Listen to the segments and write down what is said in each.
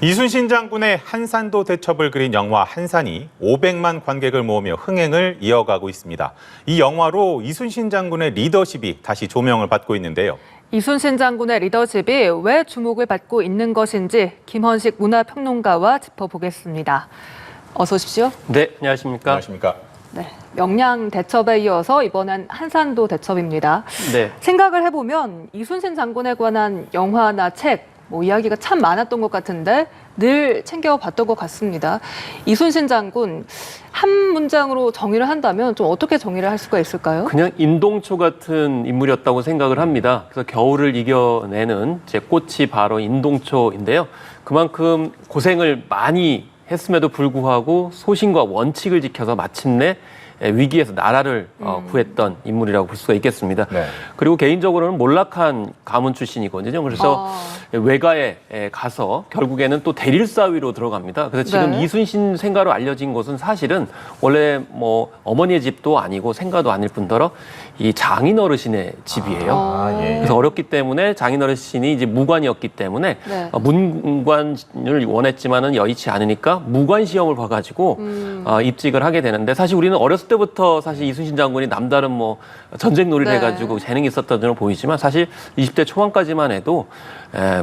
이순신 장군의 한산도 대첩을 그린 영화 한산이 500만 관객을 모으며 흥행을 이어가고 있습니다. 이 영화로 이순신 장군의 리더십이 다시 조명을 받고 있는데요. 이순신 장군의 리더십이 왜 주목을 받고 있는 것인지 김헌식 문화평론가와 짚어보겠습니다. 어서 오십시오. 네, 안녕하십니까. 안녕하십니까. 네, 명량 대첩에 이어서 이번엔 한산도 대첩입니다. 네. 생각을 해보면 이순신 장군에 관한 영화나 책, 이야기가 참 많았던 것 같은데 늘 챙겨봤던 것 같습니다. 이순신 장군 한 문장으로 정의를 한다면 좀 어떻게 정의를 할 수가 있을까요? 그냥 인동초 같은 인물이었다고 생각을 합니다. 그래서 겨울을 이겨내는 제 꽃이 바로 인동초인데요. 그만큼 고생을 많이 했음에도 불구하고 소신과 원칙을 지켜서 마침내 위기에서 나라를 구했던 인물이라고 볼 수가 있겠습니다. 네. 그리고 개인적으로는 몰락한 가문 출신이거든요. 그래서 외가에 가서 결국에는 또 대릴사위로 들어갑니다. 그래서 지금 네. 이순신 생가로 알려진 곳은 사실은 원래 어머니의 집도 아니고 생가도 아닐 뿐더러 이 장인어르신의 집이에요. 예. 그래서 어렵기 때문에 장인어르신이 이제 무관이었기 때문에 네. 문관을 원했지만은 여의치 않으니까 무관 시험을 봐가지고 입직을 하게 되는데, 사실 우리는 어렸을 때부터 사실 이순신 장군이 남다른 전쟁놀이를 네. 해가지고 재능이 있었던 줄은 보이지만 사실 20대 초반까지만 해도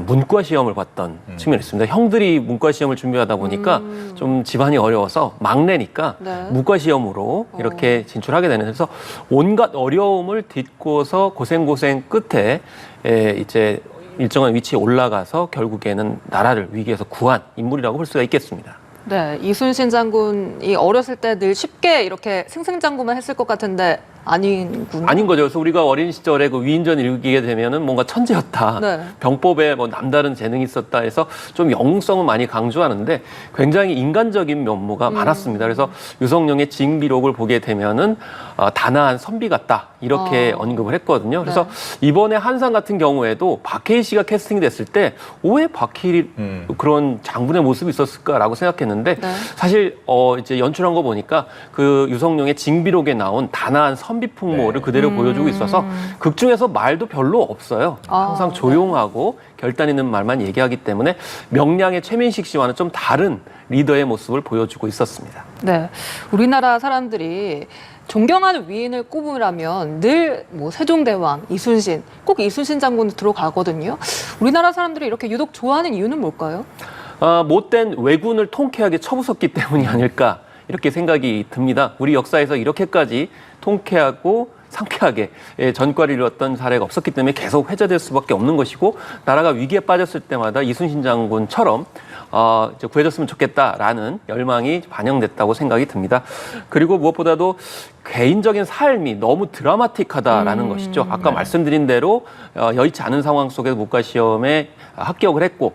문과 시험을 봤던 측면이 있습니다. 형들이 문과 시험을 준비하다 보니까 좀 집안이 어려워서 막내니까 네. 문과 시험으로 이렇게 진출하게 되는, 그래서 온갖 어려움을 딛고서 고생 끝에 이제 일정한 위치에 올라가서 결국에는 나라를 위기에서 구한 인물이라고 볼 수가 있겠습니다. 네, 이순신 장군이 어렸을 때 늘 쉽게 이렇게 승승장구만 했을 것 같은데 아닌군요. 아닌 거죠. 그래서 우리가 어린 시절에 그 위인전 읽게 되면은 뭔가 천재였다. 네. 병법에 남다른 재능이 있었다 해서 좀 영웅성을 많이 강조하는데 굉장히 인간적인 면모가 많았습니다. 그래서 유성룡의 징비록을 보게 되면은 단아한 선비 같다. 이렇게 언급을 했거든요. 그래서 네. 이번에 한산 같은 경우에도 박해일 씨가 캐스팅이 됐을 때 왜 박해일이 그런 장군의 모습이 있었을까라고 생각했는데 네. 사실 이제 연출한 거 보니까 그 유성룡의 징비록에 나온 단아한 선비 풍모를 그대로 보여주고 있어서 극 중에서 말도 별로 없어요. 항상 조용하고 결단 있는 말만 얘기하기 때문에 명량의 최민식 씨와는 좀 다른 리더의 모습을 보여주고 있었습니다. 네, 우리나라 사람들이 존경하는 위인을 꼽으라면 늘 세종대왕, 이순신, 꼭 이순신 장군 들어가거든요. 우리나라 사람들이 이렇게 유독 좋아하는 이유는 뭘까요? 못된 왜군을 통쾌하게 쳐부쉈기 때문이 아닐까 이렇게 생각이 듭니다. 우리 역사에서 이렇게까지 통쾌하고 상쾌하게 전과를 이뤘던 사례가 없었기 때문에 계속 회자될 수밖에 없는 것이고, 나라가 위기에 빠졌을 때마다 이순신 장군처럼 이제 구해줬으면 좋겠다라는 열망이 반영됐다고 생각이 듭니다. 그리고 무엇보다도 개인적인 삶이 너무 드라마틱하다라는 것이죠. 아까 말씀드린 대로 여의치 않은 상황 속에서 문과 시험에 합격을 했고,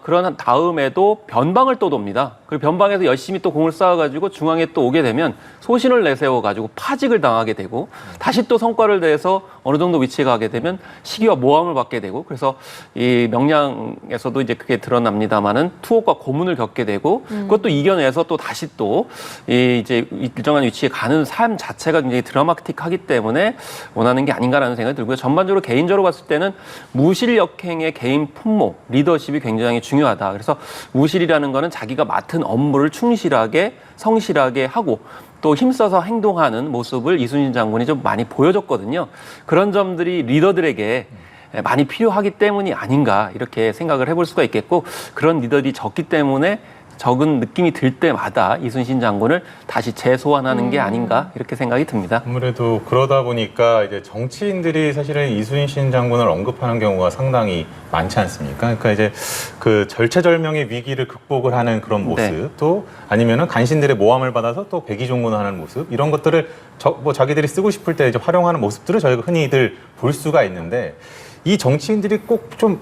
그런 다음에도 변방을 또 돕니다. 그리고 변방에서 열심히 또 공을 쌓아가지고 중앙에 또 오게 되면 소신을 내세워가지고 파직을 당하게 되고, 다시 또 성과를 내서 어느 정도 위치에 가게 되면 시기와 모함을 받게 되고, 그래서 이 명량에서도 이제 그게 드러납니다만은 투옥과 고문을 겪게 되고, 그것도 이겨내서 또 다시 또 이제 일정한 위치에 가는 삶 자체가 굉장히 드라마틱하기 때문에 원하는 게 아닌가라는 생각이 들고요. 전반적으로 개인적으로 봤을 때는 무실역행의 개인 품모, 리더십이 굉장히 중요하다. 그래서 무실이라는 거는 자기가 맡은 업무를 충실하게, 성실하게 하고 또 힘써서 행동하는 모습을 이순신 장군이 좀 많이 보여줬거든요. 그런 점들이 리더들에게 많이 필요하기 때문이 아닌가 이렇게 생각을 해볼 수가 있겠고, 그런 리더들이 적기 때문에 적은 느낌이 들 때마다 이순신 장군을 다시 재소환하는 게 아닌가 이렇게 생각이 듭니다. 아무래도 그러다 보니까 이제 정치인들이 사실은 이순신 장군을 언급하는 경우가 상당히 많지 않습니까? 그러니까 이제 그 절체절명의 위기를 극복을 하는 그런 모습, 또 아니면은 간신들의 모함을 받아서 또 백의종군을 하는 모습, 이런 것들을 자기들이 쓰고 싶을 때 이제 활용하는 모습들을 저희가 흔히들 볼 수가 있는데, 이 정치인들이 꼭 좀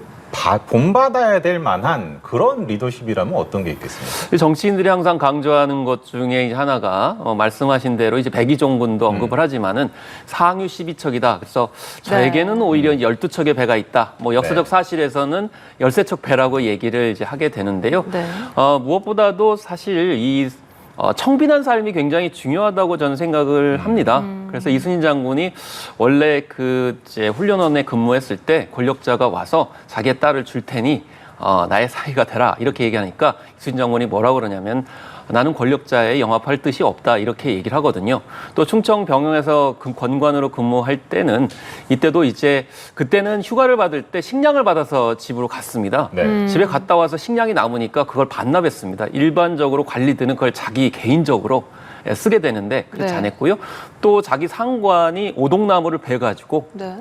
본받아야 될 만한 그런 리더십이라면 어떤 게 있겠습니까? 정치인들이 항상 강조하는 것 중에 하나가 말씀하신 대로 이제 백의종군도 언급을 하지만은 상유 12척이다. 그래서 저에게는 오히려 12척의 배가 있다. 역사적 사실에서는 13척 배라고 얘기를 이제 하게 되는데요. 네. 무엇보다도 사실 이 청빈한 삶이 굉장히 중요하다고 저는 생각을 합니다. 그래서 이순신 장군이 원래 이제 훈련원에 근무했을 때 권력자가 와서 자기의 딸을 줄 테니 나의 사위가 되라 이렇게 얘기하니까 이순신 장군이 뭐라고 그러냐면 나는 권력자에 영합할 뜻이 없다 이렇게 얘기를 하거든요. 또 충청병영에서 권관으로 근무할 때는 이때도 이제 그때는 휴가를 받을 때 식량을 받아서 집으로 갔습니다. 네. 집에 갔다 와서 식량이 남으니까 그걸 반납했습니다. 일반적으로 관리들은 그걸 자기 개인적으로 쓰게 되는데 그렇지 네. 않았고요. 또 자기 상관이 오동나무를 베가지고 네.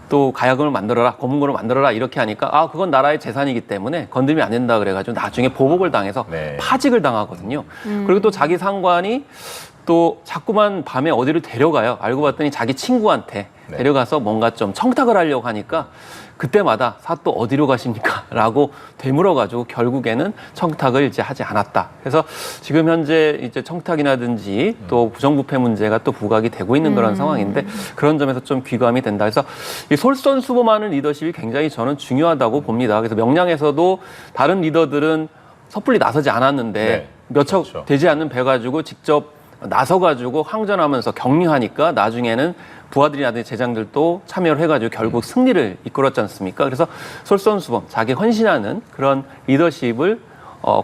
또 가야금을 만들어라, 검은고를 만들어라 이렇게 하니까 그건 나라의 재산이기 때문에 건드리면 안 된다 그래가지고 나중에 보복을 당해서 네. 파직을 당하거든요. 그리고 또 자기 상관이 또 자꾸만 밤에 어디를 데려가요. 알고 봤더니 자기 친구한테 네. 데려가서 뭔가 좀 청탁을 하려고 하니까 그때마다 사또 어디로 가십니까? 라고 되물어가지고 결국에는 청탁을 이제 하지 않았다. 그래서 지금 현재 이제 청탁이라든지 또 부정부패 문제가 또 부각이 되고 있는 그런 상황인데 그런 점에서 좀 귀감이 된다. 그래서 이 솔선수범하는 리더십이 굉장히 저는 중요하다고 봅니다. 그래서 명량에서도 다른 리더들은 섣불리 나서지 않았는데 네. 몇 척 그렇죠. 되지 않는 배 가지고 직접 나서가지고 항전하면서 격리하니까 나중에는 부하들이라든지 제장들도 참여를 해가지고 결국 승리를 이끌었지 않습니까? 그래서 솔선수범, 자기 헌신하는 그런 리더십을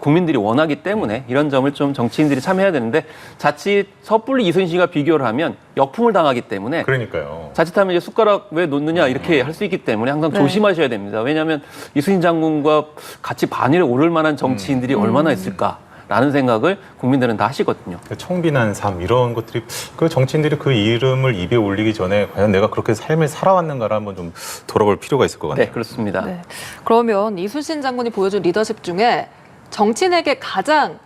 국민들이 원하기 때문에 이런 점을 좀 정치인들이 참여해야 되는데 자칫 섣불리 이순신과 비교를 하면 역풍을 당하기 때문에 그러니까요. 자칫하면 이제 숟가락 왜 놓느냐 이렇게 할 수 있기 때문에 항상 네. 조심하셔야 됩니다. 왜냐하면 이순신 장군과 같이 반열에 오를 만한 정치인들이 얼마나 있을까라는 생각을 국민들은 다 하시거든요. 청빈한 삶 이런 것들이 그 정치인들이 그 이름을 입에 올리기 전에 과연 내가 그렇게 삶을 살아왔는가를 한번 좀 돌아볼 필요가 있을 것 같네요. 네, 그렇습니다. 네. 그러면 이순신 장군이 보여준 리더십 중에 정치인에게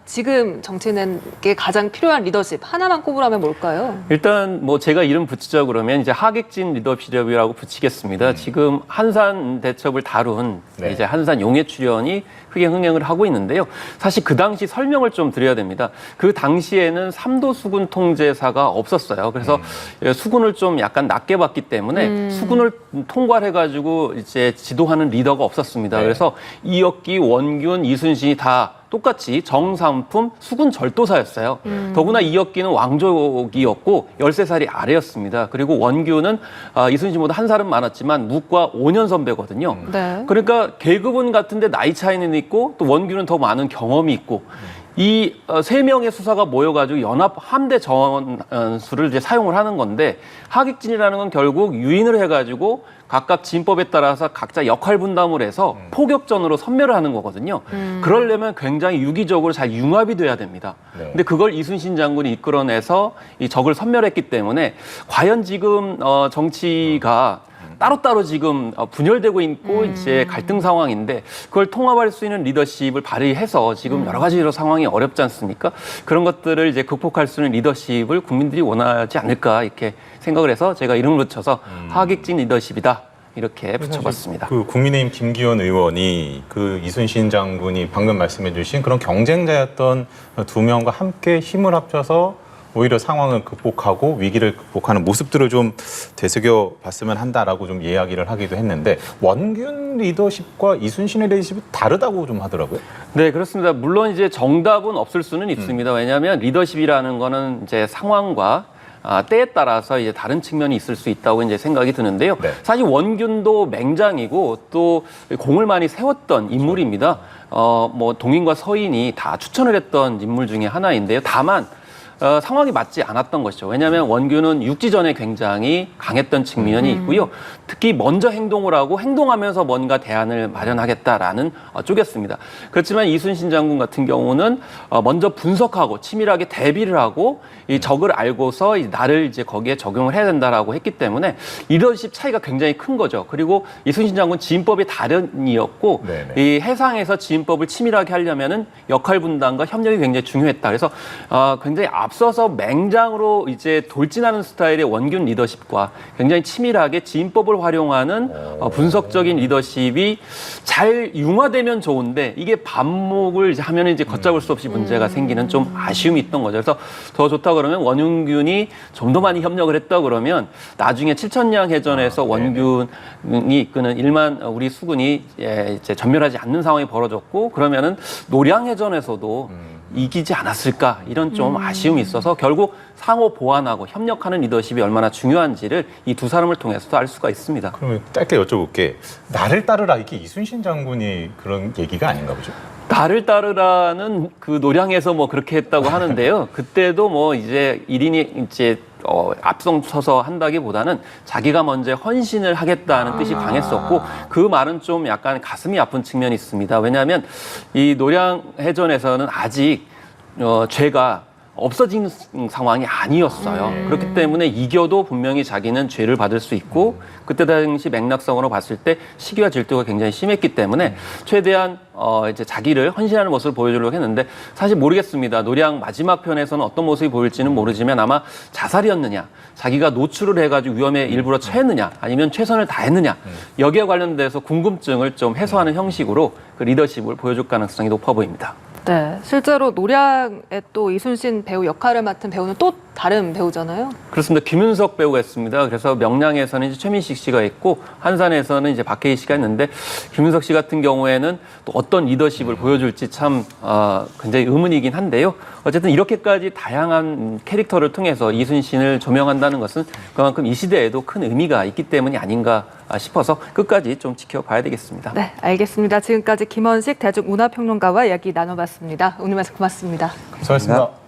지금 정치인에게 가장 필요한 리더십 하나만 꼽으라면 뭘까요? 일단 뭐 제가 이름 붙이자 그러면 이제 하객진 리더십이라고 붙이겠습니다. 지금 한산 대첩을 다룬 네. 이제 한산 용해 출연이 크게 흥행을 하고 있는데요. 사실 그 당시 설명을 좀 드려야 됩니다. 그 당시에는 삼도 수군 통제사가 없었어요. 그래서 수군을 좀 약간 낮게 봤기 때문에 수군을 통괄해가지고 이제 지도하는 리더가 없었습니다. 네. 그래서 이혁기, 원균, 이순신이 다 똑같이 정삼품 수군 절도사였어요. 더구나 이혁기는 왕족이었고 13살이 아래였습니다. 그리고 원규는 이순신보다 한 살은 많았지만 묵과 5년 선배거든요. 네. 그러니까 계급은 같은데 나이 차이는 있고 또 원규는 더 많은 경험이 있고 이 세 명의 수사가 모여가지고 연합 함대 전술을 이제 사용을 하는 건데 하객진이라는 건 결국 유인을 해가지고 각각 진법에 따라서 각자 역할 분담을 해서 포격전으로 섬멸을 하는 거거든요. 그러려면 굉장히 유기적으로 잘 융합이 돼야 됩니다. 네. 근데 그걸 이순신 장군이 이끌어내서 이 적을 섬멸했기 때문에 과연 지금 정치가 따로따로 지금 분열되고 있고 이제 갈등 상황인데 그걸 통합할 수 있는 리더십을 발휘해서 지금 여러 가지로 상황이 어렵지 않습니까? 그런 것들을 이제 극복할 수 있는 리더십을 국민들이 원하지 않을까 이렇게 생각을 해서 제가 이름을 붙여서 하객진 리더십이다 이렇게 붙여봤습니다. 그 국민의힘 김기현 의원이 그 이순신 장군이 방금 말씀해주신 그런 경쟁자였던 두 명과 함께 힘을 합쳐서 오히려 상황을 극복하고 위기를 극복하는 모습들을 좀 되새겨 봤으면 한다라고 좀 이야기를 하기도 했는데 원균 리더십과 이순신의 리더십이 다르다고 좀 하더라고요. 네, 그렇습니다. 물론 이제 정답은 없을 수는 있습니다. 왜냐하면 리더십이라는 거는 이제 상황과 때에 따라서 이제 다른 측면이 있을 수 있다고 이제 생각이 드는데요. 네. 사실 원균도 맹장이고 또 공을 많이 세웠던 인물입니다. 뭐 동인과 서인이 다 추천을 했던 인물 중에 하나인데요. 다만 상황이 맞지 않았던 것이죠. 왜냐하면 원균은 육지전에 굉장히 강했던 측면이 있고요. 특히 먼저 행동을 하고 행동하면서 뭔가 대안을 마련하겠다라는 쪽이었습니다. 그렇지만 이순신 장군 같은 경우는 먼저 분석하고 치밀하게 대비를 하고 이 적을 알고서 나를 이제 거기에 적용을 해야 된다라고 했기 때문에 리더십 차이가 굉장히 큰 거죠. 그리고 이순신 장군 지휘법이 다른이었고 네네. 이 해상에서 지휘법을 치밀하게 하려면은 역할 분담과 협력이 굉장히 중요했다. 그래서 굉장히 앞서서 맹장으로 이제 돌진하는 스타일의 원균 리더십과 굉장히 치밀하게 지휘법을 활용하는 분석적인 리더십이 잘 융화되면 좋은데 이게 반목을 이제 하면 이제 걷잡을 수 없이 문제가 생기는 좀 아쉬움이 있던 거죠. 그래서 더 좋다 그러면 원균이 좀 더 많이 협력을 했다 그러면 나중에 7천량 해전에서 원균이 이끄는 1만 우리 수군이 이제 전멸하지 않는 상황이 벌어졌고 그러면은 노량해전에서도 이기지 않았을까 이런 좀 아쉬움이 있어서 결국 상호 보완하고 협력하는 리더십이 얼마나 중요한지를 이 두 사람을 통해서도 알 수가 있습니다. 그러면 짧게 여쭤볼게. 나를 따르라 이게 이순신 장군이 그런 얘기가 아닌가 보죠. 나를 따르라는 그 노량에서 뭐 그렇게 했다고 하는데요. 그때도 뭐 이제 1인이 이제 앞서서 한다기보다는 자기가 먼저 헌신을 하겠다는 뜻이 강했었고 그 말은 좀 약간 가슴이 아픈 측면이 있습니다. 왜냐하면 이 노량해전에서는 아직 죄가 없어진 상황이 아니었어요. 그렇기 때문에 이겨도 분명히 자기는 죄를 받을 수 있고 그때 당시 맥락상으로 봤을 때 시기와 질투가 굉장히 심했기 때문에 최대한 이제 자기를 헌신하는 모습을 보여주려고 했는데 사실 모르겠습니다. 노량 마지막 편에서는 어떤 모습이 보일지는 모르지만 아마 자살이었느냐, 자기가 노출을 해가지고 위험에 일부러 처했느냐, 아니면 최선을 다했느냐 여기에 관련돼서 궁금증을 좀 해소하는 형식으로 그 리더십을 보여줄 가능성이 높아 보입니다. 네, 실제로 노량에 또 이순신 배우 역할을 맡은 배우는 또 다른 배우잖아요. 그렇습니다. 김윤석 배우가 했습니다. 그래서 명량에서는 이제 최민식 씨가 있고 한산에서는 이제 박해희 씨가 했는데 김윤석 씨 같은 경우에는 또 어떤 리더십을 보여줄지 참 굉장히 의문이긴 한데요. 어쨌든 이렇게까지 다양한 캐릭터를 통해서 이순신을 조명한다는 것은 그만큼 이 시대에도 큰 의미가 있기 때문이 아닌가 싶어서 끝까지 좀 지켜봐야 되겠습니다. 네, 알겠습니다. 지금까지 김원식 대중문화평론가와 이야기 나눠봤습니다. 오늘 말씀 고맙습니다. 수고하셨습니다.